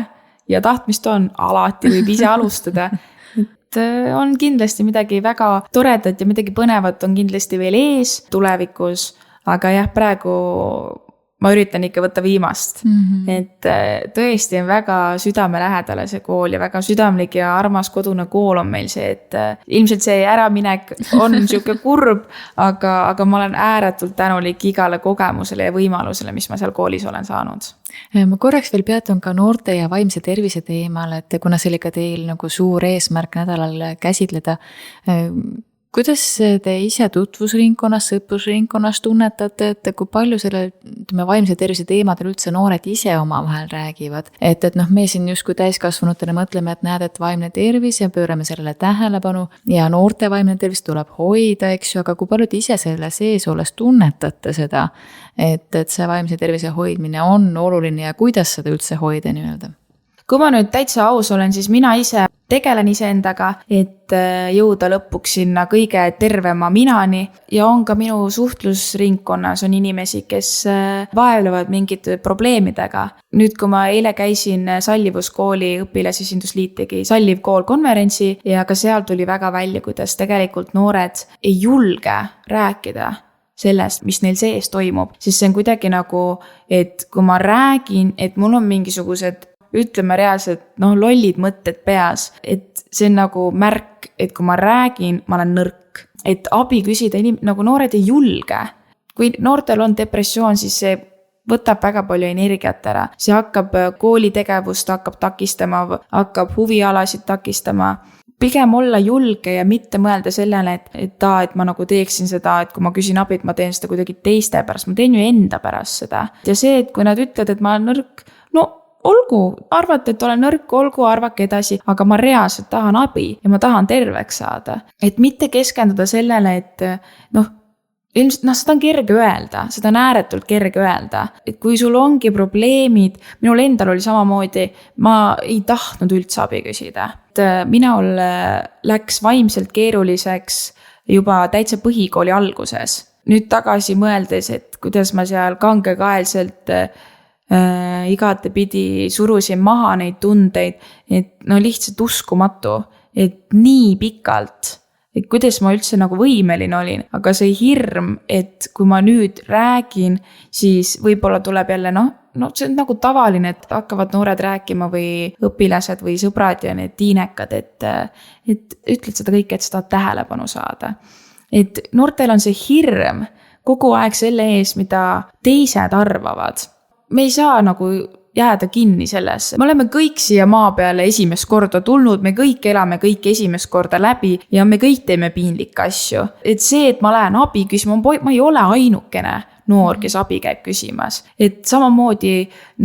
ja tahtmist on, alati võib ise alustada. Et on kindlasti midagi väga toredat ja midagi põnevat on kindlasti veel ees tulevikus, aga jah, praegu ma üritan ikka võtta viimast. Et tõesti on väga südamelähedale see kool ja väga südamlik ja armas kodune kool on meil see, et ilmselt see äraminek on siuke kurb, aga ma olen ääretult tänulik igale kogemusele ja võimalusele, mis ma seal koolis olen saanud. Ma korraks veel peatun ka noorte ja vaimse tervise teemal, et kuna see oli ka teil nagu suur eesmärk nädalal käsitleda, kuidas te ise tutvusringkonnas, sõprusringkonnas tunnetate, et kui palju selle vaimse tervise teemadel üldse noored ise omavahel räägivad? Et me siin justkui täiskasvanutena mõtleme, et näed, et vaimne tervis ja pöörame sellele tähelepanu ja noorte vaimne tervis tuleb hoida, eks ju, aga kui palju te ise selle sees olles tunnetate seda, et see vaimse tervise hoidmine on oluline ja kuidas seda üldse hoida nii-öelda? Kui ma nüüd täitsa aus olen, siis mina ise tegelen iseendaga, et jõuda lõpuks sinna kõige tervema minani ja on ka minu suhtlusringkonnas on inimesi, kes vaevlevad mingite probleemidega. Nüüd, kui ma eile käisin Sallivuskooli õpilasesindusliit tegi Salliv kool konverentsi ja ka seal tuli väga välja, kuidas tegelikult noored ei julge rääkida sellest, mis neil sees toimub, siis see on kuidagi nagu, et kui ma räägin, et mul on mingisugused ütleme reaalselt, lollid mõtted peas, et see on nagu märk, et kui ma räägin, ma olen nõrk, et abi küsida nagu noored ei julge. Kui noortel on depressioon, siis see võtab väga palju energiat ära. See hakkab koolitegevust, hakkab takistama, hakkab huvialasid takistama. Pigem olla julge ja mitte mõelda sellele, et ma nagu teeksin seda, et kui ma küsin abi, et ma teen seda kuidagi teiste pärast, ma teen ju enda pärast seda. Ja see, et kui nad ütlevad, et ma olen nõrk, olgu, arvate, et olen nõrk, olgu, arvake edasi, aga ma reaalselt tahan abi ja ma tahan terveks saada. Et mitte keskenduda sellele, et ilmselt, seda on kerge öelda, seda on ääretult kerge öelda. Et kui sul ongi probleemid, minul endal oli samamoodi, ma ei tahtnud üldse abi küsida. Minul läks vaimselt keeruliseks juba täitsa põhikooli alguses. Nüüd tagasi mõeldes, et kuidas ma seal kangekaelselt igatepidi surusin maha neid tundeid, et lihtsalt uskumatu, et nii pikalt, et kuidas ma üldse nagu võimeline olin, aga see hirm, et kui ma nüüd räägin, siis võib-olla tuleb jälle, see on nagu tavaline, et hakkavad noored rääkima või õpilased või sõbrad ja need tiinekad, et ütled seda kõike, et sa tahad tähelepanu saada. Et noortel on see hirm kogu aeg selle ees, mida teised arvavad. Me ei saa nagu jääda kinni sellesse. Me oleme kõik siia maa peale esimest korda tulnud, me kõik elame kõik esimest korda läbi ja me kõik teeme piinlikke asju. Et see, et ma lähen abi küsima, ma ei ole ainukene noor, kes abi käib küsimas. Et samamoodi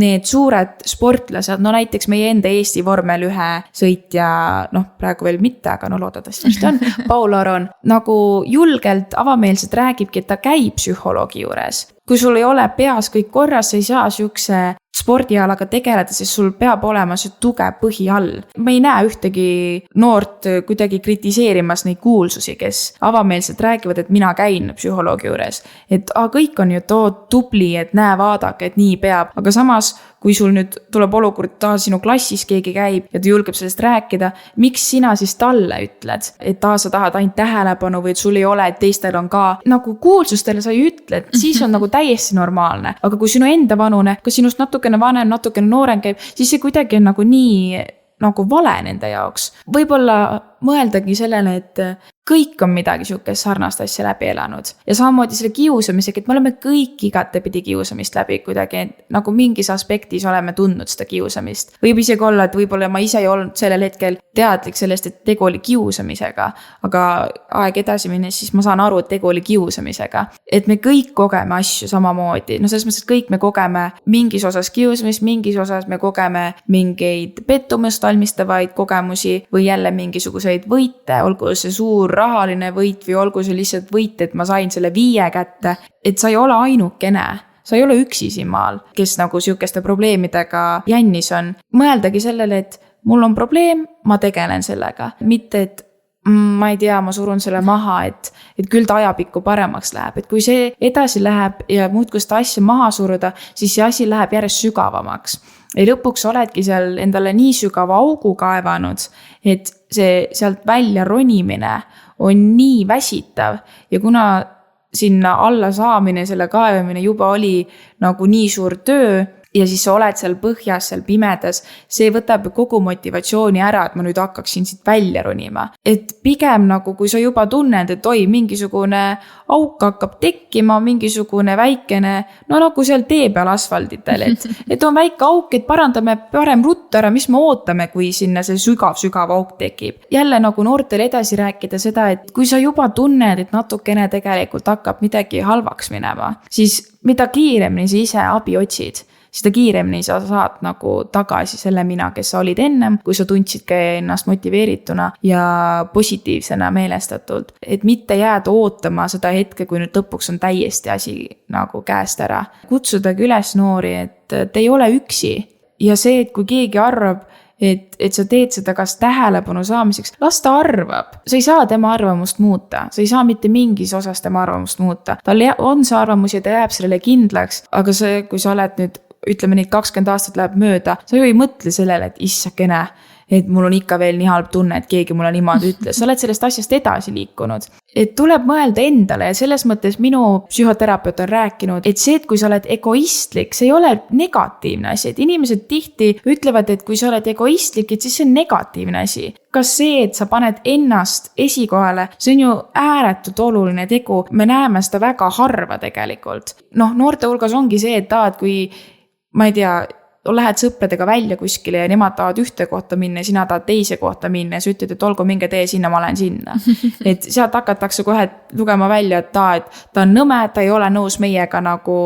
need suured sportlased, näiteks meie enda Eesti vormel 1 sõitja, praegu veel mitte, aga loodetavasti on, Paul Aron, nagu julgelt avameelselt räägibki, et ta käib psühholoogi juures. Kui sul ei ole peas kõik korras, sa ei saa siukse spordialaga tegeleda, siis sul peab olema see tugev põhi all. Ma ei näe ühtegi noort kuidagi kritiseerimas neid kuulsusi, kes avameelselt räägivad, et mina käin psühholoogi juures. Et kõik on ju tubli, et näe, vaadake, et nii peab. Aga samas, kui sul nüüd tuleb olukord, sinu klassis keegi käib ja ta julgeb sellest rääkida, miks sina siis talle ütled, et sa tahad ainult tähelepanu või et sul ei ole, et teistel on ka. Nagu kuulsustele sa ei ütle, et siis on nagu täiesti normaalne. Aga kui sinu enda vanune, kui sinust natukene vanem, natukene noorem käib, siis see kuidagi on nagu nii nagu vale nende jaoks. Võib-olla mõeldagi sellele, et kõik on midagi sihukest sarnast asja läbi elanud. Ja samamoodi selle kiusamisega, et me oleme kõik igatepidi kiusamist läbi kuidagi, nagu mingis aspektis oleme tundnud seda kiusamist. Võib isegi olla, et võib-olla ma ise ei olnud sellel hetkel teadlik sellest, et tegu oli kiusamisega, aga aeg edasi minnes, siis ma saan aru, et tegu oli kiusamisega. Et me kõik kogeme asju samamoodi, no selles mõttes, et kõik me kogeme mingis osas kiusamist, mingis osas me kogeme mingeid pettumust valmistavaid kogemusi või jälle mingisuguseid võite, olgu see suur rahaline võit või olgu see lihtsalt võit, et ma sain selle 5 kätte, et sa ei ole ainukene. Sa ei ole üksi siin maal, kes nagu sihukeste probleemidega jännis on. Mõeldagi sellele, et mul on probleem, ma tegelen sellega. Mitte, et ma ei tea, ma surun selle maha, et küll ta ajapikku paremaks läheb. Et kui see edasi läheb ja muudkui seda asja maha suruda, siis see asi läheb järjest sügavamaks. Ja lõpuks oledki seal endale nii sügava augu kaevanud, et see sealt välja ronimine on nii väsitav ja kuna sinna alla saamine, selle kaevamine juba oli nagu nii suur töö ja siis sa oled seal põhjas, seal pimedas, see võtab kogu motivatsiooni ära, et ma nüüd hakkaksin siit välja ronima. Et pigem nagu, kui sa juba tunned, et oi, mingisugune auk hakkab tekkima, mingisugune väikene, no nagu seal tee peal asfalditel, et on väike auk, et parandame parem ruttu ära, mis me ootame, kui sinna see sügav auk tekib. Jälle nagu noortele edasi rääkida seda, et kui sa juba tunned, et natukene tegelikult hakkab midagi halvaks minema, siis mida kiiremini sa ise abi otsid, seda kiiremini sa saad nagu tagasi selle mina, kes sa olid ennem, kui sa tundsid ka ennast motiveerituna ja positiivsena meelestatult. Et mitte jääda ootama seda hetke, kui nüüd lõpuks on täiesti asi nagu käest ära. Kutsudagi üles noori, et te ei ole üksi. Ja see, et kui keegi arvab, et sa teed seda kas tähelepanu saamiseks, las ta arvab. Sa ei saa tema arvamust muuta. Sa ei saa mitte mingis osas tema arvamust muuta. Tal on see arvamus ja ta jääb sellele kindlaks, aga see, kui sa oled nüüd ütleme neid 20 aastat läheb mööda, sa ju ei mõtle sellele, et issakene, et mul on ikka veel nii halb tunne, et keegi mulle niimoodi ütles. Sa oled sellest asjast edasi liikunud. Et tuleb mõelda endale ja selles mõttes minu psühhoterapeut on rääkinud, et see, et kui sa oled egoistlik, see ei ole negatiivne asi. Et inimesed tihti ütlevad, et kui sa oled egoistlik, et siis see on negatiivne asi. Kas see, et sa paned ennast esikohale, see on ju ääretult oluline tegu. Me näeme seda väga harva tegelikult. Noorte hulgas ongi see, et kui ma ei tea, lähed sõpradega välja kuskile ja nemad tahavad ühte kohta minna ja sina tahad teise kohta minna ja sa ütled, et olgu minge tee sinna, ma lähen sinna. Et sealt hakatakse kohe lugema välja, et ta on nõme, ta ei ole nõus meiega nagu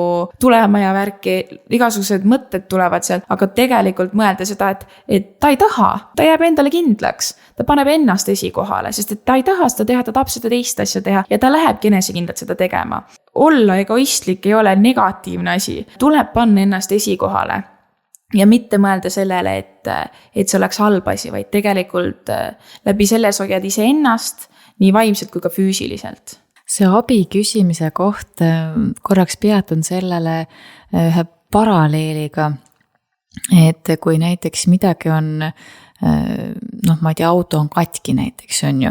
tulema ja värki, igasugused mõtted tulevad sealt, aga tegelikult mõelda seda, et ta ei taha, ta jääb endale kindlaks, ta paneb ennast esikohale, sest et ta ei taha seda teha, ta tahab seda teist asja teha ja ta lähebki enesekindlalt seda tegema. Olla egoistlik ei ole negatiivne asi, tuleb panna ennast esikohale. Ja mitte mõelda sellele, et see oleks halb asi, vaid tegelikult läbi selles hoiad ise ennast nii vaimselt kui ka füüsiliselt. See abi küsimise koht, korraks peatun sellele ühe paralleeliga, et kui näiteks midagi on, ma ei tea, auto on katki näiteks on ju,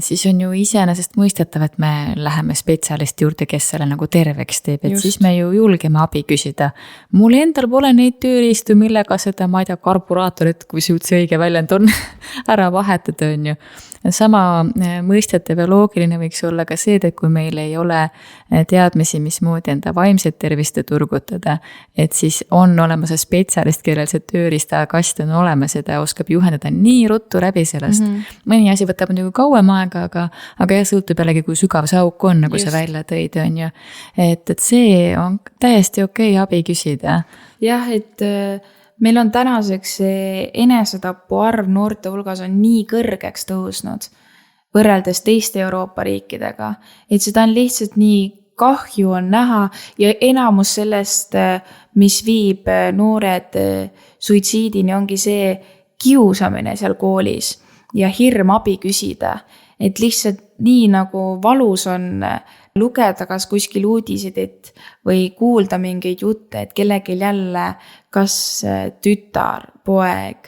siis on ju iseenesest mõistetav, et me läheme spetsialisti juurde, kes selle nagu terveks teeb, et siis me ju julgeme abi küsida. Mul endal pole neid tööriistu, millega seda, ma ei tea, karburaatorit, kui see üldse õige väljend on, ära vahetada on ju. Sama mõistetev ja loogiline võiks olla ka see, et kui meil ei ole teadmisi, mismoodi enda vaimset tervist turgutada, et siis on olemas spetsialist, kellel see tööriistakast on olemas ja ta oskab juhendada nii ruttu läbi sellest. Mõni asi võtab nagu kauem aega, aga jah, sõltub jällegi, kui sügav see auk on, nagu sa välja tõid, on ju. Et see on täiesti okei abi küsida. Jah, et meil on tänaseks enesetapu arv noorte hulgas on nii kõrgeks tõusnud võrreldes teiste Euroopa riikidega, et seda on lihtsalt nii kahju on näha ja enamus sellest, mis viib noored suitsiidini, ongi see kiusamine seal koolis ja hirm abi küsida. Et lihtsalt nii nagu valus on lugeda kas kuskil uudisid või kuulda mingeid jutte, et kellelgi jälle kas tütar, poeg,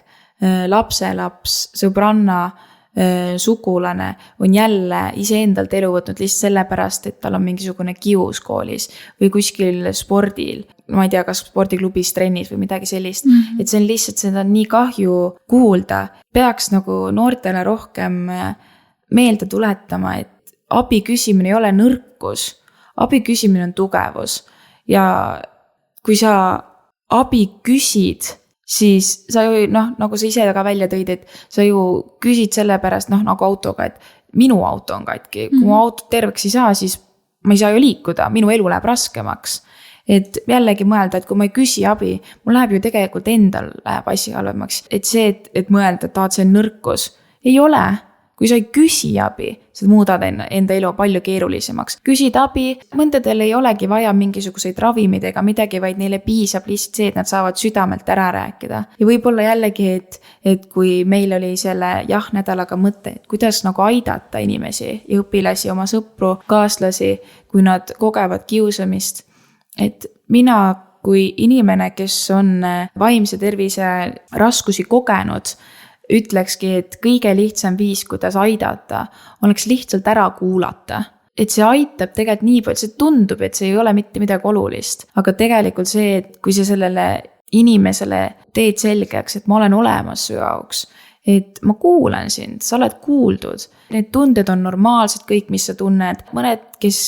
lapselaps, sõbranna, sugulane on jälle iseendalt elu võtnud lihtsalt sellepärast, et tal on mingisugune kius koolis või kuskil spordil. Ma ei tea, kas spordiklubis, trennis või midagi sellist. Et see on lihtsalt, seda on nii kahju kuulda. Peaks nagu noortele rohkem meelde tuletama, et abi küsimine ei ole nõrkus, abi küsimine on tugevus ja kui sa abi küsid, siis sa ju nagu sa ise ka välja tõid, et sa ju küsid selle pärast nagu autoga, et minu auto on katki, kui mu auto terveks ei saa, siis ma ei saa ju liikuda, minu elu läheb raskemaks. Et jällegi mõelda, et kui ma ei küsi abi, mul läheb ju tegelikult endal läheb asi halvemaks. Et see, et mõelda, et see on nõrkus, ei ole. Kui sa ei küsi abi, sa muudad enda elu palju keerulisemaks. Küsid abi, mõndadel ei olegi vaja mingisuguseid ravimid ega midagi, vaid neile piisab lihtsalt see, et nad saavad südamelt ära rääkida. Ja võib-olla jällegi, et kui meil oli selle nädalaga mõte, et kuidas nagu aidata inimesi ja õpilasi, oma sõpru, kaaslasi, kui nad kogevad kiusamist. Et mina kui inimene, kes on vaimse tervise raskusi kogenud, ütlekski, et kõige lihtsam viis, kuidas aidata, oleks lihtsalt ära kuulata. Et see aitab tegelikult nii palju, see tundub, et see ei ole mitte midagi olulist. Aga tegelikult see, et kui sa sellele inimesele teed selgeks, et ma olen olemas su jaoks, et ma kuulan sind, sa oled kuuldud. Need tunded on normaalsed, kõik, mis sa tunned. Mõned, kes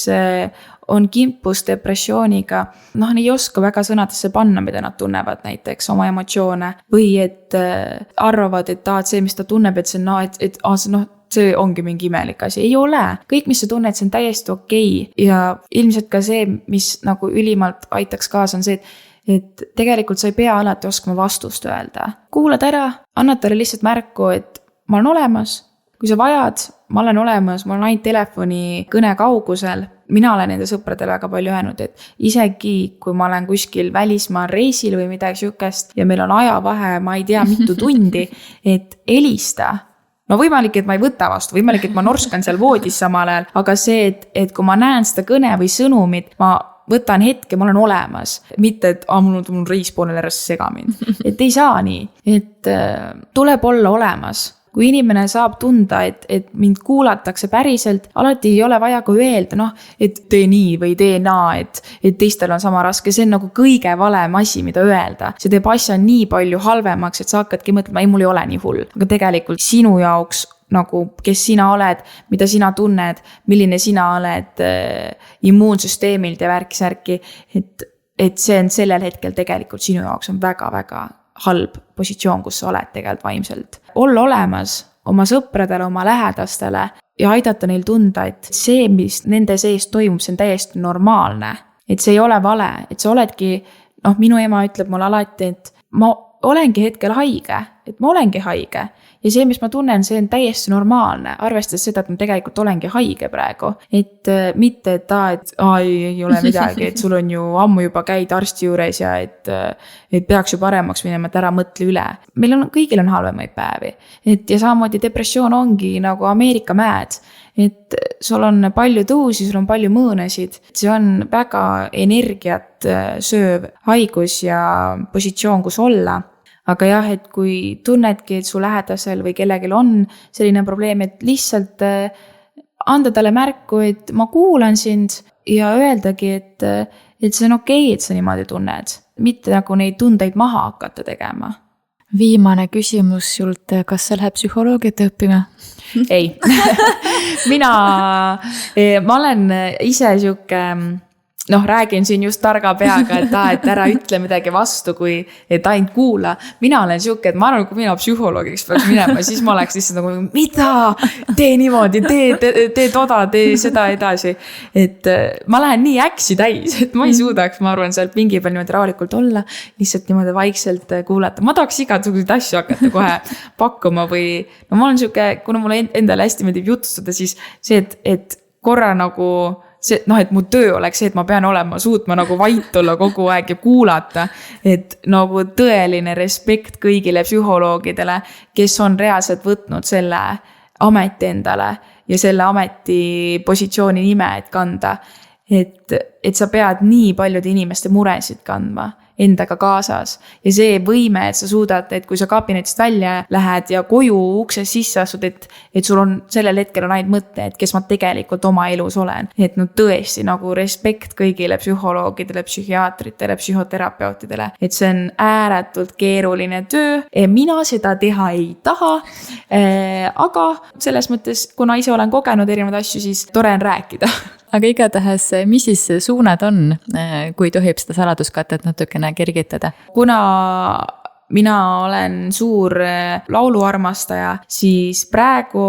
on kimpus depressiooniga, ei oska väga sõnadesse panna, mida nad tunnevad näiteks oma emotsioone. Või et arvavad, et see, mis ta tunneb, et see ongi mingi imelik asi. Ei ole. Kõik, mis sa tunned, see on täiesti okei. Ja ilmselt ka see, mis nagu ülimalt aitaks kaasa, on see, et tegelikult sa ei pea alati oskama vastust öelda. Kuulad ära, annad talle lihtsalt märku, et ma olen olemas. Kui sa vajad, ma olen olemas, ma olen ainult telefoni kõne kaugusel. Mina olen nende sõpradele väga palju öelnud, et isegi kui ma olen kuskil välismaal reisil või midagi sükest ja meil on ajavahe, ma ei tea mitu tundi, et helista. No võimalik, et ma ei võta vastu, võimalik, et ma norskan seal voodis samal ajal, aga see, et kui ma näen seda kõne või sõnumit, ma võtan hetke, ma olen olemas. Mitte, et mul reis poolel ära sega mind. Et ei saa nii, et tuleb olla olemas. Kui inimene saab tunda, et mind kuulatakse päriselt, alati ei ole vaja ka öelda, et tee nii või tee naa, et teistel on sama raske. See on nagu kõige valem asi, mida öelda. See teeb asja nii palju halvemaks, et sa hakkadki mõtlema, ei, mul ei ole nii hull. Aga tegelikult sinu jaoks, nagu kes sina oled, mida sina tunned, milline sina oled immuunsüsteemilt ja värki-särki, et see on sellel hetkel tegelikult sinu jaoks on väga-väga halb positsioon, kus sa oled tegelikult vaimselt. Olla olemas oma sõpradele, oma lähedastele ja aidata neil tunda, et see, mis nende sees toimub, see on täiesti normaalne. Et see ei ole vale, et sa oledki, minu ema ütleb mulle alati, et ma olengi hetkel haige, et ma olengi haige. Ja see, mis ma tunnen, see on täiesti normaalne, arvestades seda, et ma tegelikult olengi haige praegu. Et mitte, et ei ole midagi, et sul on ju ammu juba käid arsti juures ja et peaks ju paremaks minema, et ära mõtle üle. Meil on, kõigil on halvemaid päevi. Ja samamoodi depressioon ongi nagu Ameerika mäed. Et sul on palju tõusi, sul on palju mõõnesid. See on väga energiat sööv haigus ja positsioon, kus olla. Aga jah, et kui tunnedki, et su lähedasel või kellegil on selline probleem, et lihtsalt anda talle märku, et ma kuulan sind ja öeldagi, et see on okei, et sa niimoodi tunned. Mitte nagu neid tundeid maha hakata tegema. Viimane küsimus sult, kas sa läheb psühholoogiat õppima? Ei. Ma olen ise siuke... räägin siin just targa peaga, et ära ütle midagi vastu, kui et ainult kuula. Mina olen siuke, et ma arvan, kui mina psühholoogiks peaks minema, siis ma oleks lihtsalt nagu, mida? Tee niimoodi, tee toda, tee seda edasi. Et ma lähen nii äksi täis, et ma ei suudaks, ma arvan, seal pingi peal niimoodi rahulikult olla, lihtsalt niimoodi vaikselt kuulata. Ma tahaks igasuguseid asju hakata kohe pakkuma või ma olen siuke, kuna mulle endale hästi meeldib jutustada, siis see, et korra nagu see, et mu töö oleks see, et ma pean suutma nagu vait olla kogu aeg ja kuulata, et nagu tõeline respekt kõigile psühholoogidele, kes on reaalselt võtnud selle ameti endale ja selle ameti positsiooni nime, et kanda, et sa pead nii paljude inimeste muresid kandma endaga kaasas. Ja see võime, et sa suudad, et kui sa kabinetist välja lähed ja koju uksest sisse astud, et sul on sellel hetkel on ainult mõte, et kes ma tegelikult oma elus olen. Et no tõesti nagu respekt kõigile psühholoogidele, psühhiaatritele, psühhoterapeutidele. Et see on ääretult keeruline töö. Mina seda teha ei taha. Aga selles mõttes, kuna ise olen kogenud erinevaid asju, siis tore on rääkida. Aga igatahes, mis siis suunad on, kui tohib seda saladuskatet natukene kergitada? Kuna mina olen suur lauluarmastaja, siis praegu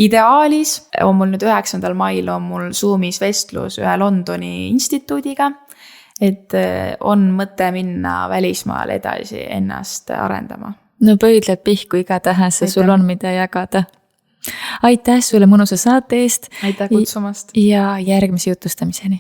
ideaalis on mul nüüd 9. mail on mul Zoomis vestlus ühe Londoni instituudiga, et on mõte minna välismaal edasi ennast arendama. No pöidled pihku igatahes, sul on mida jagada. Aitäh sulle mõnusa saate eest. Aitäh kutsumast. Ja järgmise jutustamiseni.